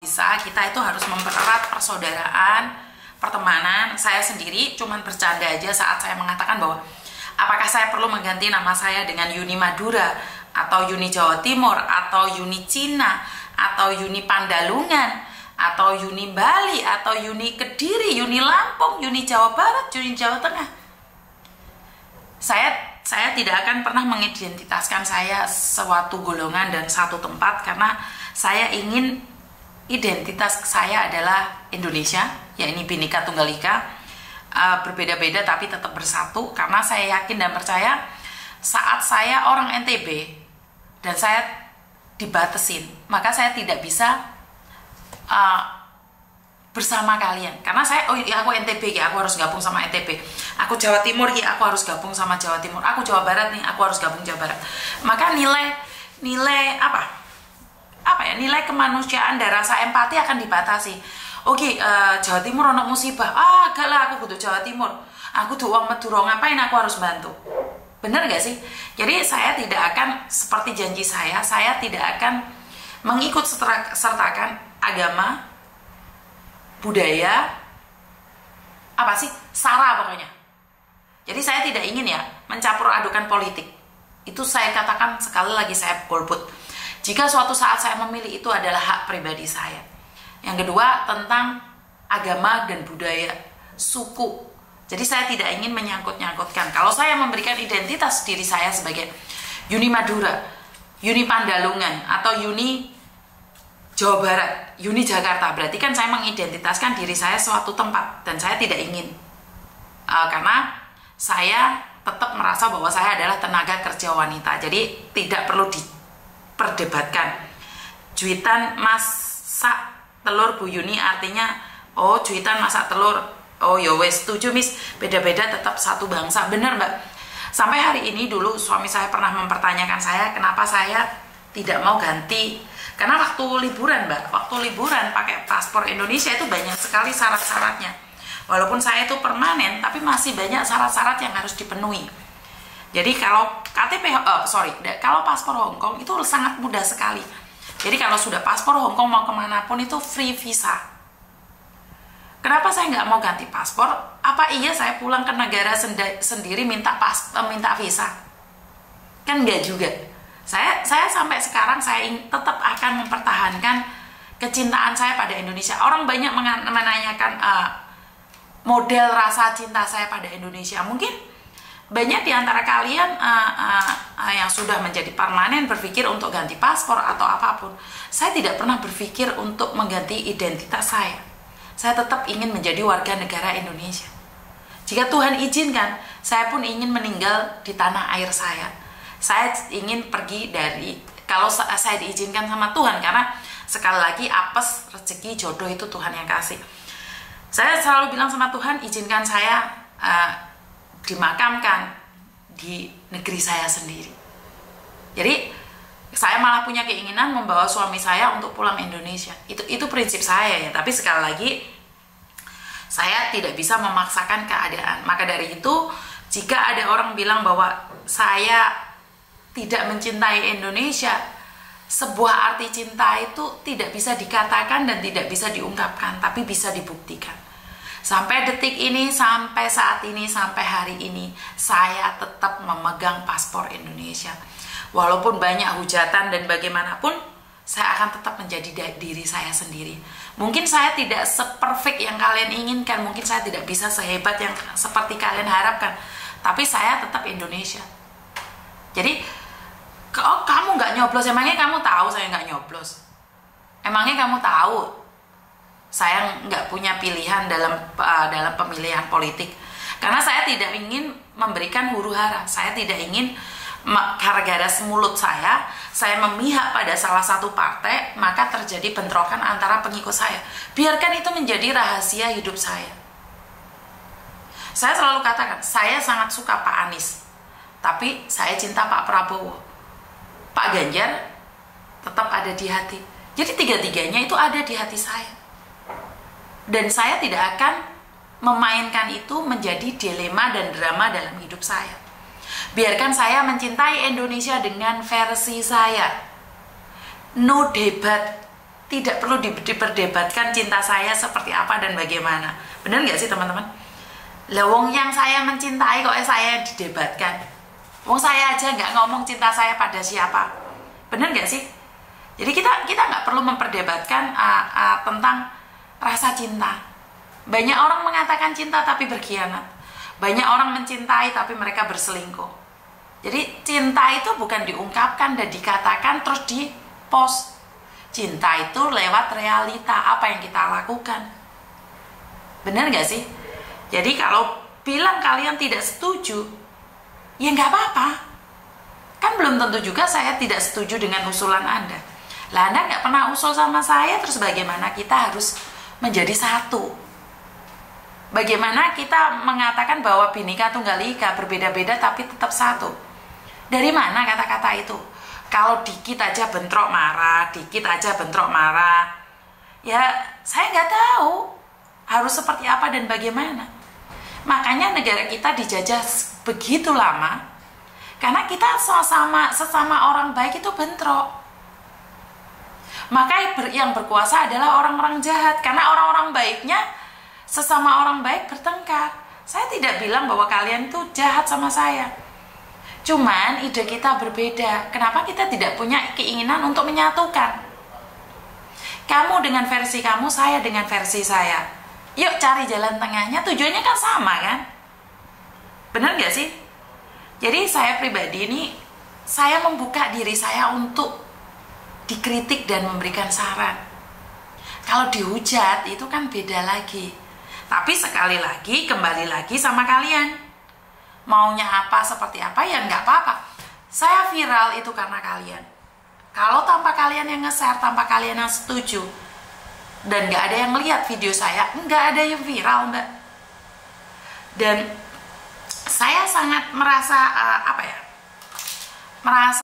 bisa kita itu harus mempererat persaudaraan, pertemanan. Saya sendiri cuman bercanda aja saat saya mengatakan bahwa apakah saya perlu mengganti nama saya dengan Yuni Madura, atau Yuni Jawa Timur, atau Yuni Cina, atau Yuni Pandalungan, atau Yuni Bali, atau Yuni Kediri, Yuni Lampung, Yuni Jawa Barat, Yuni Jawa Tengah. Saya tidak akan pernah mengidentitaskan saya suatu golongan dan satu tempat, karena saya ingin identitas saya adalah Indonesia, ya ini Bhinneka Tunggal Ika, berbeda-beda tapi tetap bersatu. Karena saya yakin dan percaya saat saya orang NTB dan saya dibatasin, maka saya tidak bisa bersama kalian. Karena saya, oh ya aku NTB ya, aku harus gabung sama NTB. Aku Jawa Timur ya, aku harus gabung sama Jawa Timur. Aku Jawa Barat nih, aku harus gabung Jawa Barat. Maka nilai nilai kemanusiaan dan rasa empati akan dibatasi. Oke, Jawa Timur ono musibah. Gak lah, aku butuh Jawa Timur. Aku tuh uang Madura, ngapain aku harus bantu? Bener gak sih? Jadi saya tidak akan seperti janji saya tidak akan mengikut sertakan agama, budaya, sara pokoknya. Jadi saya tidak ingin ya mencampur adukan politik. Itu saya katakan sekali lagi, saya golput. Jika suatu saat saya memilih, itu adalah hak pribadi saya. Yang kedua, tentang agama dan budaya, suku. Jadi saya tidak ingin menyangkut-nyangkutkan. Kalau saya memberikan identitas diri saya sebagai Yuni Madura, Yuni Pandalungan, atau Yuni Jawa Barat, Yuni Jakarta, berarti kan saya mengidentitaskan diri saya suatu tempat, dan saya tidak ingin. Karena saya tetap merasa bahwa saya adalah tenaga kerja wanita, jadi tidak perlu diperdebatkan. Juitan masak telur Bu Yuni artinya, oh juitan masak telur, oh ya wes, setuju Miss, beda-beda tetap satu bangsa. Bener Mbak. Sampai hari ini dulu suami saya pernah mempertanyakan saya kenapa saya tidak mau ganti. Karena waktu liburan Mbak, waktu liburan pakai paspor Indonesia itu banyak sekali syarat-syaratnya. Walaupun saya itu permanen, tapi masih banyak syarat-syarat yang harus dipenuhi. Jadi kalau kalau paspor Hong Kong itu sangat mudah sekali. Jadi kalau sudah paspor Hong Kong mau kemanapun itu free visa. Kenapa saya nggak mau ganti paspor? Apa iya saya pulang ke negara sendiri minta visa? Kan nggak juga. Saya sampai sekarang saya tetap akan mempertahankan kecintaan saya pada Indonesia. Orang banyak menanyakan model rasa cinta saya pada Indonesia. Mungkin banyak di antara kalian yang sudah menjadi permanen berpikir untuk ganti paspor atau apapun. Saya tidak pernah berpikir untuk mengganti identitas saya. Saya tetap ingin menjadi warga negara Indonesia. Jika Tuhan izinkan, saya pun ingin meninggal di tanah air saya. Saya ingin pergi kalau saya diizinkan sama Tuhan, karena sekali lagi apes, rezeki, jodoh itu Tuhan yang kasih. Saya selalu bilang sama Tuhan, izinkan saya dimakamkan di negeri saya sendiri. Jadi saya malah punya keinginan membawa suami saya untuk pulang Indonesia. Itu prinsip saya ya. Tapi sekali lagi saya tidak bisa memaksakan keadaan. Maka dari itu, jika ada orang bilang bahwa saya tidak mencintai Indonesia, sebuah arti cinta itu tidak bisa dikatakan dan tidak bisa diungkapkan, tapi bisa dibuktikan. Sampai detik ini, sampai saat ini, sampai hari ini, saya tetap memegang paspor Indonesia. Walaupun banyak hujatan dan bagaimanapun, saya akan tetap menjadi diri saya sendiri. Mungkin saya tidak seperfect yang kalian inginkan, mungkin saya tidak bisa sehebat yang seperti kalian harapkan, tapi saya tetap Indonesia. Jadi, kamu nggak nyoblos, emangnya kamu tahu saya nggak nyoblos? Emangnya kamu tahu saya nggak punya pilihan dalam pemilihan politik? Karena saya tidak ingin memberikan huru-hara, saya tidak ingin gara-gara mulut saya memihak pada salah satu partai, maka terjadi bentrokan antara pengikut saya. Biarkan itu menjadi rahasia hidup saya. Saya selalu katakan, saya sangat suka Pak Anies, tapi saya cinta Pak Prabowo. Pak Ganjar tetap ada di hati. Jadi tiga-tiganya itu ada di hati saya. Dan saya tidak akan memainkan itu menjadi dilema dan drama dalam hidup saya. Biarkan saya mencintai Indonesia dengan versi saya. No debat, tidak perlu diperdebatkan cinta saya seperti apa dan bagaimana. Benar nggak sih teman-teman? Lawong yang saya mencintai kok saya didebatkan. Wong saya aja nggak ngomong cinta saya pada siapa. Benar nggak sih? Jadi kita nggak perlu memperdebatkan tentang rasa cinta. Banyak orang mengatakan cinta tapi berkhianat. Banyak orang mencintai tapi mereka berselingkuh. Jadi cinta itu bukan diungkapkan dan dikatakan terus di post. Cinta itu lewat realita apa yang kita lakukan. Benar gak sih? Jadi kalau bilang kalian tidak setuju, ya nggak apa-apa. Kan belum tentu juga saya tidak setuju dengan usulan Anda. Lah Anda nggak pernah usul sama saya, terus bagaimana kita harus menjadi satu? Bagaimana kita mengatakan bahwa Bhinneka Tunggal Ika berbeda-beda tapi tetap satu? Dari mana kata-kata itu? Kalau dikit aja bentrok marah, ya saya nggak tahu harus seperti apa dan bagaimana. Makanya negara kita dijajah begitu lama, karena kita sesama orang baik itu bentrok. Maka yang berkuasa adalah orang-orang jahat, karena orang-orang baiknya sesama orang baik bertengkar. Saya tidak bilang bahwa kalian itu jahat sama saya. Cuman ide kita berbeda. Kenapa kita tidak punya keinginan untuk menyatukan? Kamu dengan versi kamu, saya dengan versi saya. Yuk cari jalan tengahnya, tujuannya kan sama kan? Benar gak sih? Jadi saya pribadi ini, saya membuka diri saya untuk dikritik dan memberikan saran. Kalau dihujat itu kan beda lagi. Tapi sekali lagi, kembali lagi sama kalian. Maunya apa, seperti apa, ya nggak apa-apa. Saya viral itu karena kalian. Kalau tanpa kalian yang nge-share, tanpa kalian yang setuju, dan nggak ada yang lihat video saya, nggak ada yang viral, Mbak. Dan saya sangat merasa, merasa